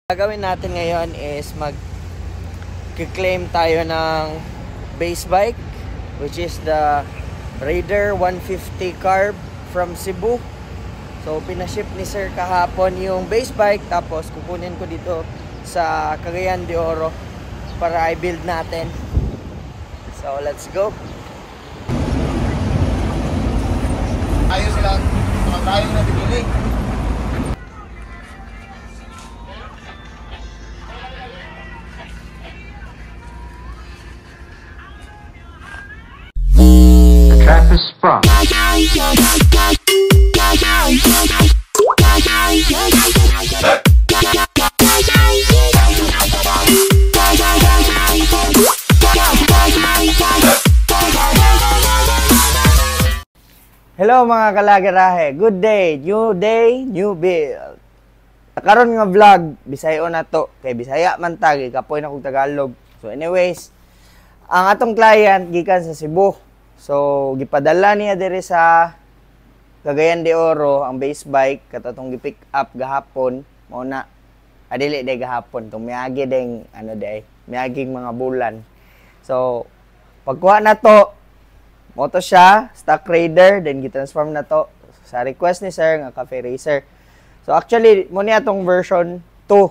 Gagawin natin ngayon is mag-claim tayo ng base bike, which is the Raider 150 Carb from Cebu. So pinaship ni sir kahapon yung base bike, tapos kukunin ko dito sa Cagayan de Oro para i-build natin. So let's go. Ayos silang mga tayo na bibili. Trap is sprung. Hello mga kalagarahe, good day, new build. Karon nga vlog, Bisayo na to, kay Bisaya man tag, kapoy na kong Tagalog. So anyways, ang atong client gikan sa Cebu. So gipadala niya diri sa Cagayan de Oro ang base bike katong gi-pick up gahapon, mao na adili day gahapon tong miagi ding miaging mga bulan. So pagkuha na to, moto siya, stock Raider, then gi-transform na to sa request ni sir nga Cafe Racer. So actually, mo niya tong version 2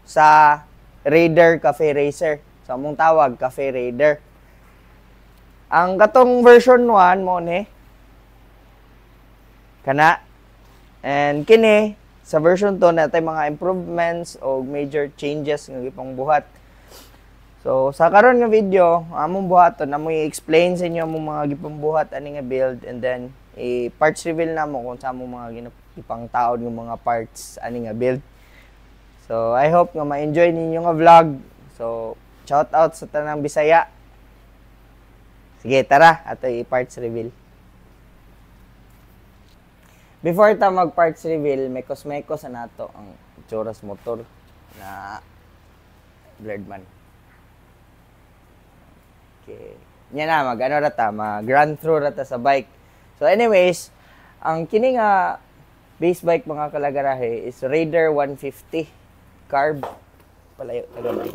sa Raider Cafe Racer. So among tawag Cafe Raider. Ang katong version 1 mo ni kana, and kini sa version 2 natay mga improvements o major changes nga gipang buhat. So sa karon nga video, among buhaton amo i-explain sa inyo among mga gipang buhat ani nga build, and then i-parts reveal namo kung sa among mga gipang taon ng mga parts ani nga build. So I hope nga ma-enjoy ninyo nga vlog. So shout out sa tanang Bisaya. Sige, tara, ato i-parts reveal. Before ta mag-parts reveal, mekos-mekos na nato ang itsura sa motor na Blerdman. Okay. Nya na, mag-ano rata, mag-run through rata sa bike. So anyways, ang kini nga base bike mga kalagarahe is Raider 150 Carb. Palayo, tagabay.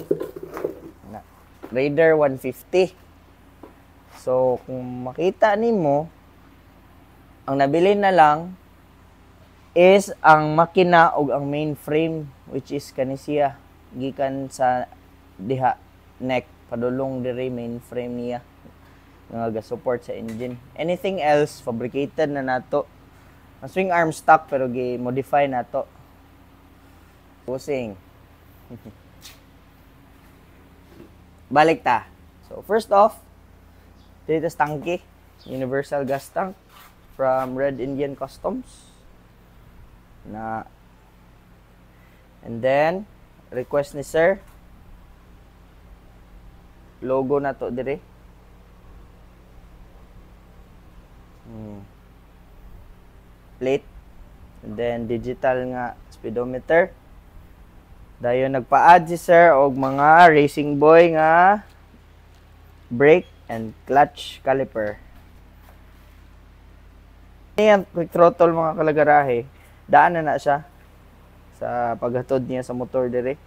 Raider 150. So, kung makita nimo, ang nabili na lang is ang makina o ang main frame, which is kanisiya gikan sa diha neck padulong diri main frame niya nga ga-support sa engine. Anything else fabricated na nato. Ang swing arm stock pero gi-modify nato. Pusing. Balik ta. So, first off, dito sa tangke, universal gas tank from Red Indian Customs. And then, request ni sir. Logo na to dire. Plate. And then, digital nga speedometer. Dayon nagpa-add si sir og mga racing boy nga brake and clutch caliper. Ayan, quick throttle mga kalagarahe. Daan na siya sa paghatod niya sa motor dire.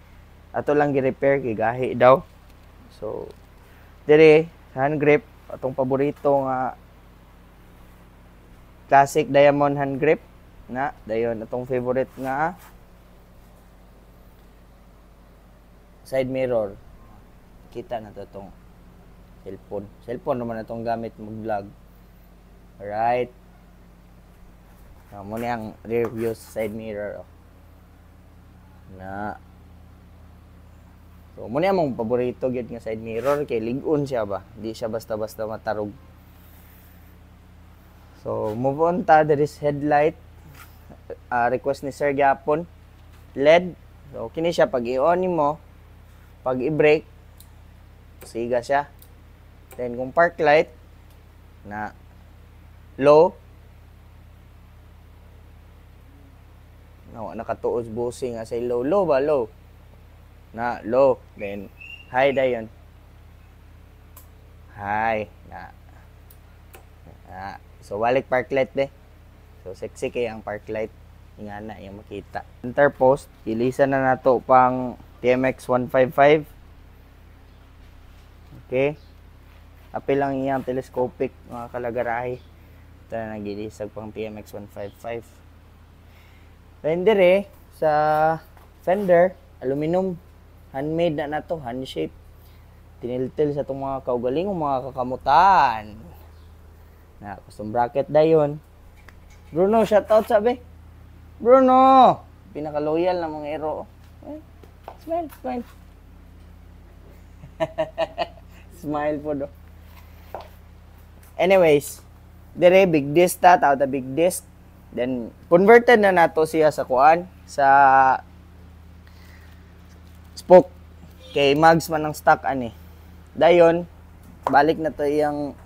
Ato lang gi-repair kay gahi daw. So dire hand grip, atong paborito nga classic diamond hand grip na dayon atong favorite nga side mirror. Kita na to tong cellphone naman itong gamit mag-vlog. Alright. Muna ang rear view side mirror. So, muna ang paborito gyud nga side mirror kay lig-on siya ba. Di siya basta-basta matarog. So, move on ta. There is headlight. Request ni Sir Gapon. LED. So, kini siya pag i-on mo, pag i-brake, siga siya. Then, kung park light, na low, nakatuos busing nga say low ba, low. Na, low. Then, high dayon. High. So, walik park light de. So, sexy kay ang park light. ingana yung makita. Center post, ilisan na nato pang TMX 155. Okay. Apil lang iyang telescopic mga kalagarahe. Ito na nagilisag pang TMX 155. Then dire sa fender, aluminum, handmade na nato, hand shape. Tiniltil sa itong mga kaugalingong mga kakamutan. Na custom bracket dayon. Bruno, shoutout sabi. Bruno! Pinaka-loyal na mga hero. Smile, smile. Smile po do. Anyways, dire big disc ta, tawag ta big disc. Then, converted na nato siya sa kuan, sa spoke. Kay mags man ang stock ani. Dayon, balik na to iyang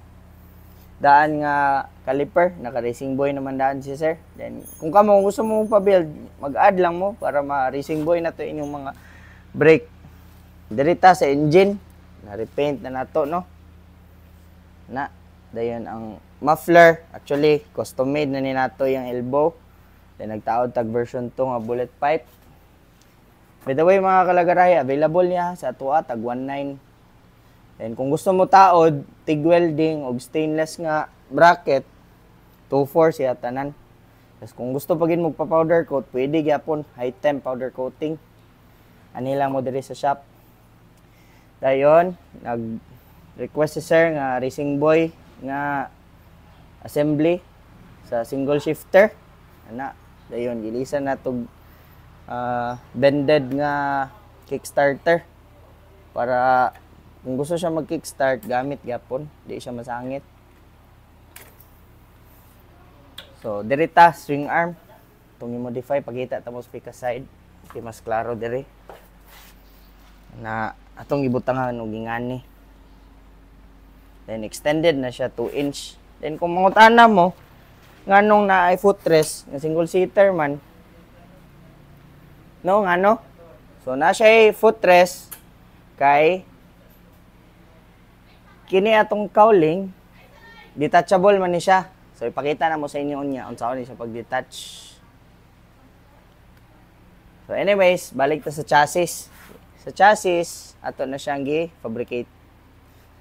daan nga caliper, naka racing boy naman daan si sir. Then kung kamo gusto mo pa-build, mag-add lang mo para ma-racing boy na to inyong mga brake. Dirita sa engine, na-repaint na nato no. Na dayon ang muffler, actually custom made na ni nato yung elbow. Then nagtaod tag version 2 nga bullet pipe. By the way mga kalagarahe, available niya sa tuwa tag 19. Then kung gusto mo taod, TIG welding o stainless nga bracket, 2.4 siya tanan. Tapos kung gusto pagin mo pa-powder coat, pwede gyapon high temp powder coating. Ani lang mo diri sa shop. Dayon, nag-request si sir nga racing boy nga assembly sa single shifter. Ana, dayon gilisan na tog bended nga kickstarter para kung gusto siya mag-kickstart, gamit gyapon, di siya masangit. So, dirita swing arm. Itong i-modify, pagkita ta mo speaker side. Okay, mas klaro dire. Na atong ibutangan og ingani. Then extended na siya 2 inch. Then kung mangutana mo nganong na ay footrest, nga single seater man. No, ngano? So na siya footrest kay kini atong cowling, detachable man ni siya. So ipakita na mo sa inyo unya unsa ni siya pag-detach. So anyways, balik ta sa chassis. Sa chassis, ato na siyang gi-fabricate.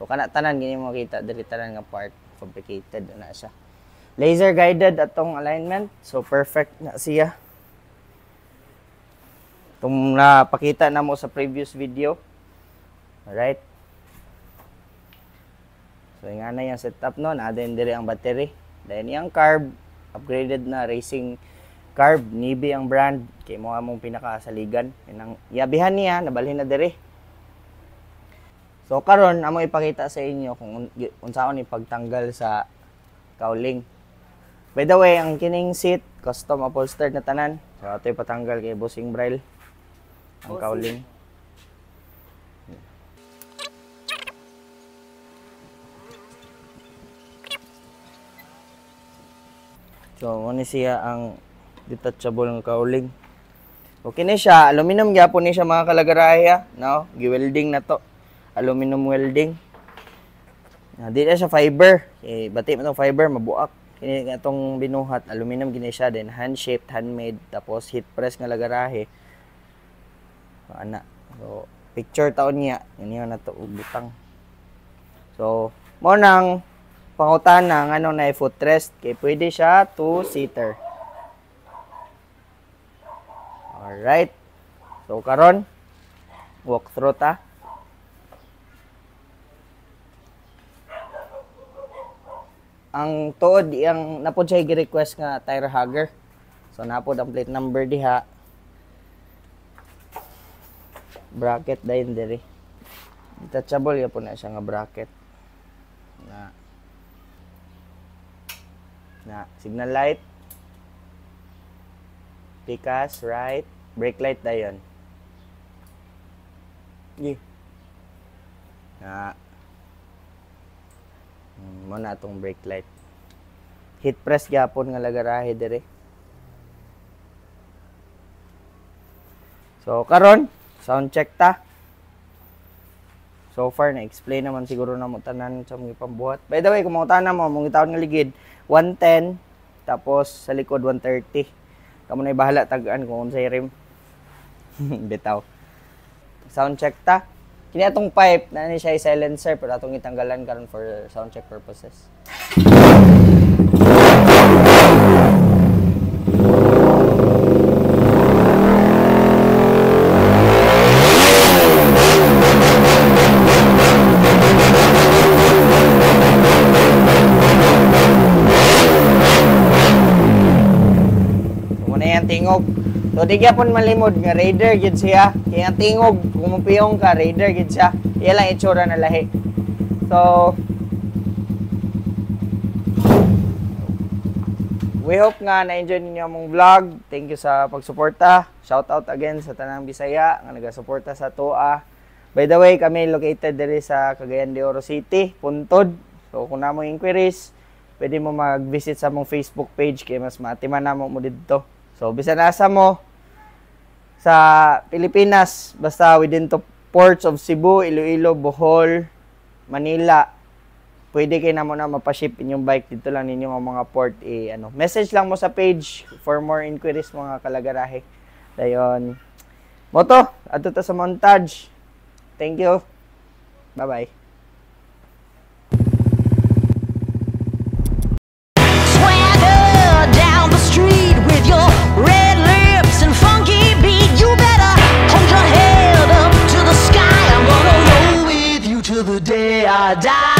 So kana tanan gini mo makita diri tanan nga part fabricated na siya. Laser guided atong alignment. So perfect na siya. Itong napakita na mo sa previous video. Alright. So, nga na yung setup nun. Adin dire ang battery. Then, yung carb, upgraded na racing carb. Nibi ang brand. Kaya mo among pinakasaligan. Yabihan niya, nabalhin na dire. So, karon amo ipakita sa inyo kung unsaon ipagtanggal sa cowling. By the way, ang kining seat, custom upholstered na tanan. So, ito ipatanggal kay Bossing Braille. Ang cowling. So, ano siya ang detachable ng cowling. Okay na siya. Aluminum gyapon ni siya mga kalagarahe. No? Gi-welding na to. Aluminum welding. Di na siya fiber. Bati mo itong fiber, mabuak. Kini itong binuhat. Aluminum gini siya din. Hand-shaped, handmade. Tapos heat press nga lagarahe. So, ana. So, picture taon niya. Yan na to. Butang. So, mo nang pangutana ng ano na footrest kay pwede siya 2-seater. Alright. So karon walk through ta. Ang tuod iyang napod siya gi-request nga tire hugger. So napod ang plate number diha. Bracket dayon diri. Detachable yapon na siya nga bracket. Na signal light, pikas, right, brake light dayon. Na mo na atong brake light. Heat press gyapon nga lagarahe dire. So karon sound check ta. So far na-explain naman siguro na mo tanan sa mga pambuhat. By the way, kung mga tanan mo, mong itaon nga ligid 110, tapos sa likod 130. Kamo na bahala tagaan kung unsay rim. Bitaw. Sound check ta. Kini atong pipe na ni siya silencer pero atong itanggalan karon for sound check purposes. Tingog. So di gyapon malimod nga Raider gid siya. Kaya tingog kung mupiyong ka Raider gid siya. Iya lang itsura na lahi. So we hope nga na-enjoy ninyo among vlog. Thank you sa pagsuporta. Shout out again sa tanang Bisaya nga nagasuporta sa TOA. By the way, kami located diri sa Cagayan de Oro City, Puntod. So kung namo inquiries, pwede mo mag-visit sa among Facebook page kay mas maatiman namo mo didto. So, bisan asa mo sa Pilipinas, basta within the ports of Cebu, Iloilo, Bohol, Manila, pwede kayo na mo na mapaship inyong bike dito lang ninyo mga port. Message lang mo sa page for more inquiries mga kalagarahe. Dayon. Moto, ato ta sa montage. Thank you. Bye-bye. Till the day I die.